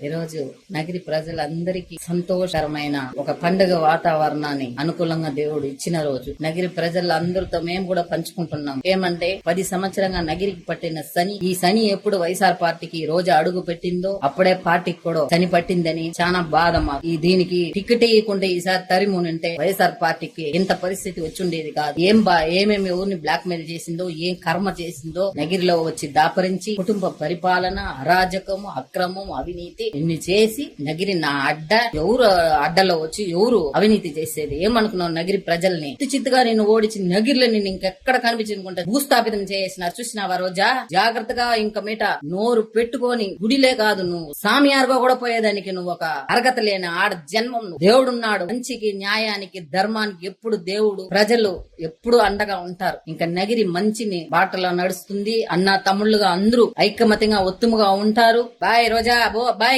ఈరోజు నగరి ప్రజలందరికీ సంతోషకరమైన ఒక పండుగ వాతావరణాన్ని అనుకూలంగా దేవుడు ఇచ్చిన రోజు. నగరి ప్రజలందరితో మేము కూడా పంచుకుంటున్నాం. ఏమంటే 10 సంవత్సరంగా నగిరికి పట్టిన శని, ఈ శని ఎప్పుడు వైఎస్ఆర్ పార్టీకి ఈ రోజు అడుగు పెట్టిందో అప్పుడే పార్టీకి కూడా శని పట్టిందని చాలా బాధ మాకు. ఈ దీనికి టికెట్ ఇవ్వకుంటే ఈసారి తరిమునుంటే వైఎస్ఆర్ పార్టీకి ఇంత పరిస్థితి వచ్చుండేది కాదు. ఏమేమి ఊరిని బ్లాక్ మెయిల్ చేసిందో, ఏం కర్మ చేసిందో నగిరిలో వచ్చి దాపరించి కుటుంబ పరిపాలన, అరాజకము, అక్రమం, అవినీతి ఇన్ని చేసి నగిరి నా ఎవరు అడ్డలో వచ్చి ఎవరు అవినీతి చేసేది? ఏమనుకున్నావు? నగిరి ప్రజల్ని చిత్తుగా నిన్ను ఓడించి నగిరిలో నిన్ను ఇంకెక్కడ కనిపించనుకుంటా భూస్థాపితం చేసినారు. చూసినావా రోజా? జాగ్రత్తగా ఇంక మీట నోరు పెట్టుకొని గుడిలే కాదు, నువ్వు సామియారుగా కూడా పోయేదానికి నువ్వు ఒక అర్హత లేని ఆడ జన్మం. దేవుడున్నాడు. మంచికి, న్యాయానికి, ధర్మానికి ఎప్పుడు దేవుడు, ప్రజలు ఎప్పుడు అండగా ఉంటారు. ఇంకా నగిరి మంచిని బాటలో నడుస్తుంది. అన్న తమ్ముళ్ళుగా అందరూ ఐకమత్యంగా ఒత్తుముగా ఉంటారు. బాయ్ రోజా, బాయ్.